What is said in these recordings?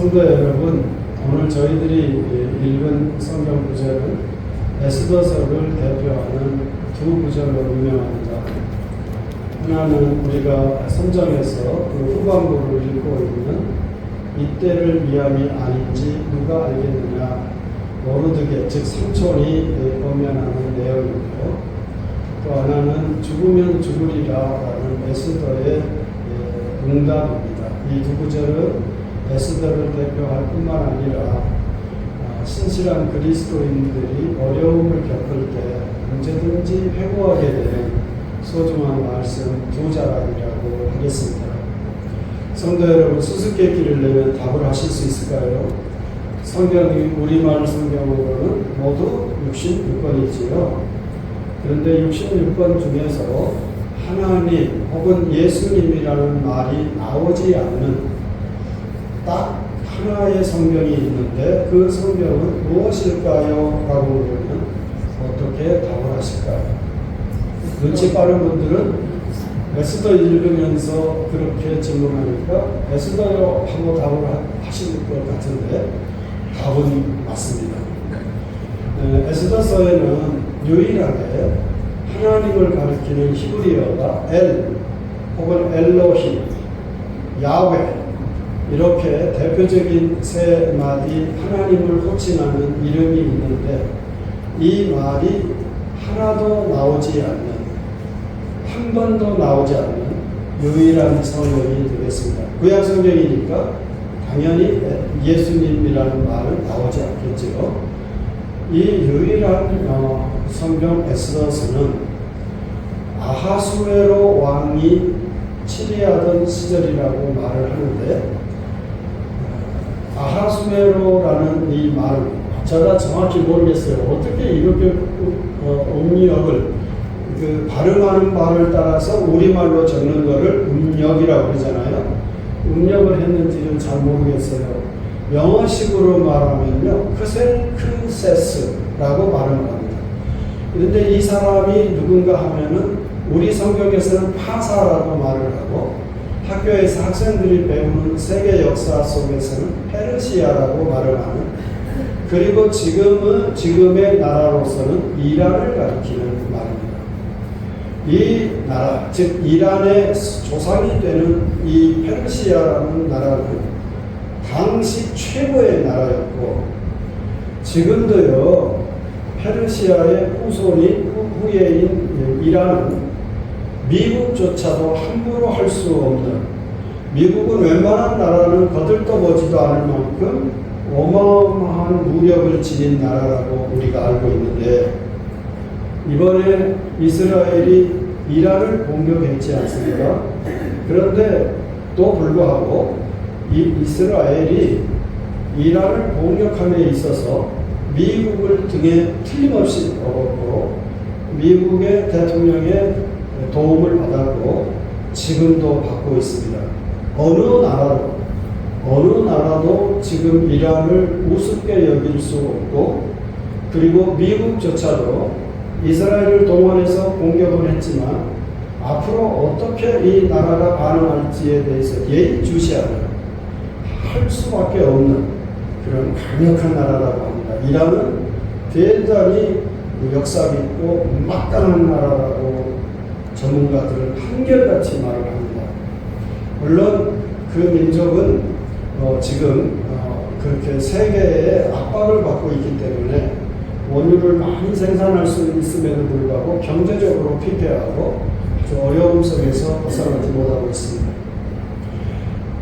성도 여러분, 오늘 저희들이 읽은 성경 구절은 에스더서를 대표하는 두 구절로 유명합니다. 하나는 우리가 선정해서 그 후반부를 읽고 있는 이때를 위함이 아닌지 누가 알겠느냐, 모르드게 즉 삼촌이 권면하는 내용이고요. 또 하나는 죽으면 죽으리라라는 에스더의 응답입니다. 이 두 구절은 에스더를 대표할 뿐만 아니라 신실한 그리스도인들이 어려움을 겪을 때 언제든지 회고하게 되는 소중한 말씀 두 자락이라고 하겠습니다. 성도 여러분, 수수께끼를 내면 답을 하실 수 있을까요? 성경이 우리말 성경으로는 모두 66권이지요. 그런데 66권 중에서 하나님 혹은 예수님이라는 말이 나오지 않는 딱 하나의 성경이 있는데 그 성경은 무엇일까요? 라고 물으면 어떻게 답을 하실까요? 눈치 빠른 분들은 에스더 읽으면서 그렇게 질문하니까 에스더요 하고 답을 하실 것 같은데 답은 맞습니다. 에스더서에는 유일하게 하나님을 가리키는 히브리어가 엘 혹은 엘로힘, 야훼 이렇게 대표적인 세 마디 하나님을 호칭하는 이름이 있는데 이 말이 하나도 나오지 않는, 한 번도 나오지 않는 유일한 성경이 되겠습니다. 구약 성경이니까 당연히 예수님이라는 말은 나오지 않겠죠. 이 유일한 성경 에스더서는 아하수에로 왕이 치리하던 시절이라고 말을 하는데 아하수에로라는 이 말은 제가 정확히 모르겠어요. 어떻게 이렇게 음력을 발음하는 말을 따라서 우리말로 적는 것을 음력이라고 그러잖아요. 음력을 했는지는 잘 모르겠어요. 영어식으로 말하면요, 크셀크세스라고 발음합니다. 그런데 이 사람이 누군가 하면은 우리 성경에서는 파사라고 말을 하고 학교에서 학생들이 배우는 세계 역사 속에서는 페르시아라고 말을 하는, 그리고 지금의 나라로서는 이란을 가리키는 말입니다. 이 나라, 즉 이란의 조상이 되는 이 페르시아라는 나라는 당시 최고의 나라였고 지금도요 페르시아의 후예인 이란은 미국조차도 함부로 할 수 없는, 미국은 웬만한 나라는 거들떠보지도 않을 만큼 어마어마한 무력을 지닌 나라라고 우리가 알고 있는데 이번에 이스라엘이 이란을 공격했지 않습니까? 그런데 또 불구하고 이 이스라엘이 이란을 공격함에 있어서 미국을 등에 틀림없이 업었고 미국의 대통령의 도움을 받았고 지금도 받고 있습니다. 어느 나라도 지금 이란을 우습게 여길 수 없고, 그리고 미국조차도 이스라엘을 동원해서 공격을 했지만 앞으로 어떻게 이 나라가 반응할지에 대해서 예의주시하는 할 수밖에 없는 그런 강력한 나라라고 합니다. 이란은 대단히 역사 깊고 막강한 나라라고 전문가들은 한결같이 말을 합니다. 물론 그 민족은 지금 그렇게 세계의 압박을 받고 있기 때문에 원유를 많이 생산할 수 있음에도 불구하고 경제적으로 피폐하고 아주 어려움 속에서 벗어나지 못하고 있습니다.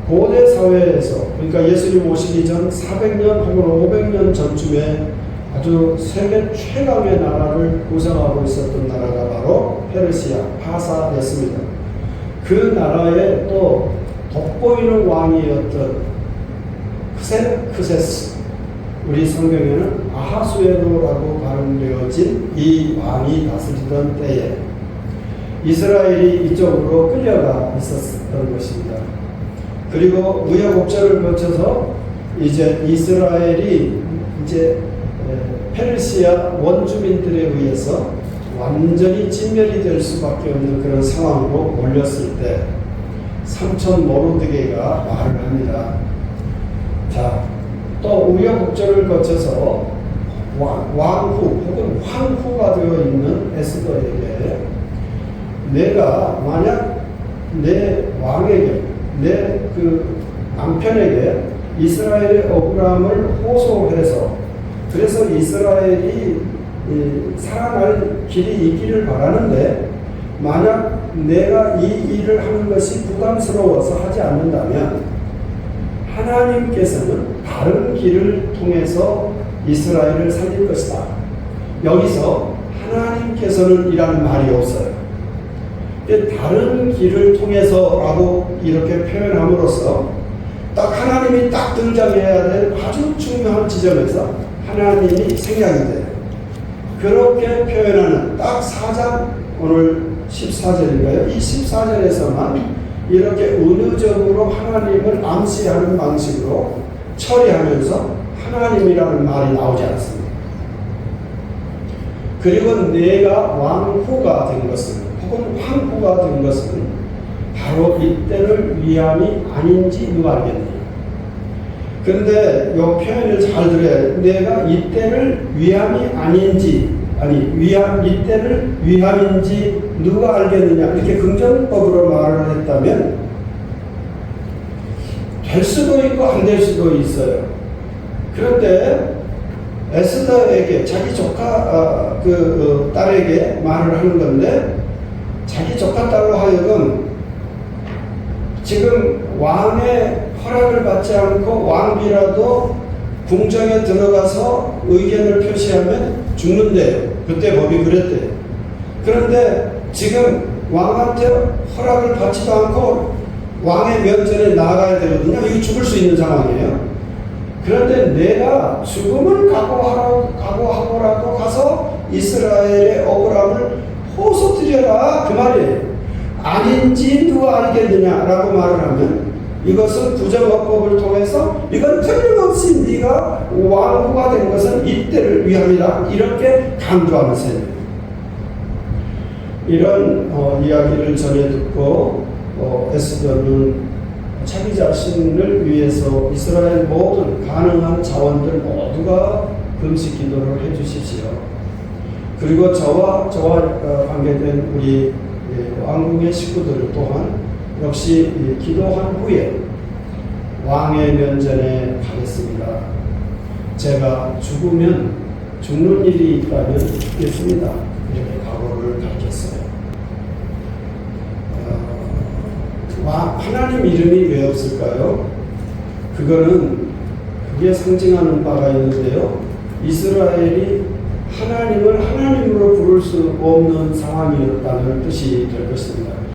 고대 사회에서, 그러니까 예수님 오시기 전 400년 혹은 500년 전쯤에 아주 세계 최강의 나라를 구성하고 있었던 나라가 바로 페르시아, 파사였습니다. 그 나라에 또 돋보이는 왕이었던 크셀크세스, 우리 성경에는 아하수에로라고 발음되어진 이 왕이 다스리던 때에 이스라엘이 이쪽으로 끌려가 있었던 것입니다. 그리고 우여곡절을 거쳐서 이제 이스라엘이 이제 페르시아 원주민들에 의해서 완전히 진멸이 될 수밖에 없는 그런 상황으로 몰렸을 때 삼촌 모르드게가 말을 합니다. 자, 또 우여곡절을 거쳐서 왕후 혹은 황후가 되어 있는 에스더에게 내가 만약 내 왕에게 내 그 남편에게 이스라엘의 억울함을 호소해서 그래서 이스라엘이 살아날 길이 있기를 바라는데 만약 내가 이 일을 하는 것이 부담스러워서 하지 않는다면 하나님께서는 다른 길을 통해서 이스라엘을 살릴 것이다. 여기서 하나님께서는 이라는 말이 없어요. 다른 길을 통해서라고 이렇게 표현함으로써 딱 하나님이 딱 등장해야 될 아주 중요한 지점에서 하나님이 생략이 돼요. 그렇게 표현하는 딱 4장 오늘 14절인가요? 이 14절에서만 이렇게 은유적으로 하나님을 암시하는 방식으로 처리하면서 하나님이라는 말이 나오지 않습니다. 그리고 내가 왕후가 된 것은 혹은 황후가 된 것은 바로 이때를 위함이 아닌지 누가 알겠느냐. 그런데 이 표현을 잘 들어야 내가 이때를 위함이 아닌지 이때를 위함인지 누가 알겠느냐 이렇게 긍정법으로 말을 했다면 될 수도 있고 안 될 수도 있어요. 그런데 에스더에게 자기 조카 딸에게 말을 하는 건데 자기 조카 딸로 하여금 지금 왕의 허락을 받지 않고 왕비라도 궁정에 들어가서 의견을 표시하면 죽는데요. 그때 법이 그랬대요. 그런데 지금 왕한테 허락을 받지도 않고 왕의 면전에 나가야 되거든요. 이거 죽을 수 있는 상황이에요. 그런데 내가 죽음을 각오하고라도 가서 이스라엘의 억울함을 호소드려라 그 말이에요. 아닌지 누가 알겠느냐라고 말을 하면 이것은 부정어법을 통해서 이건 틀림없이 네가 왕후가 된 것은 이때를 위함이다 이렇게 강조하는 셈입니다. 이런 이야기를 전해 듣고 에스더는 자기 자신을 위해서 이스라엘 모든 가능한 자원들 모두가 금식 기도를 해주십시오. 그리고 저와 관계된 우리 왕궁의 식구들 또한 역시 기도한 후에 왕의 면전에 가겠습니다. 제가 죽으면 죽는 일이 있다면 죽겠습니다. 이렇게 각오를 밝혔어요. 하나님 이름이 왜 없을까요? 그게 상징하는 바가 있는데요. 이스라엘이 하나님을 하나님으로 부를 수 없는 상황이었다는 뜻이 될 것입니다.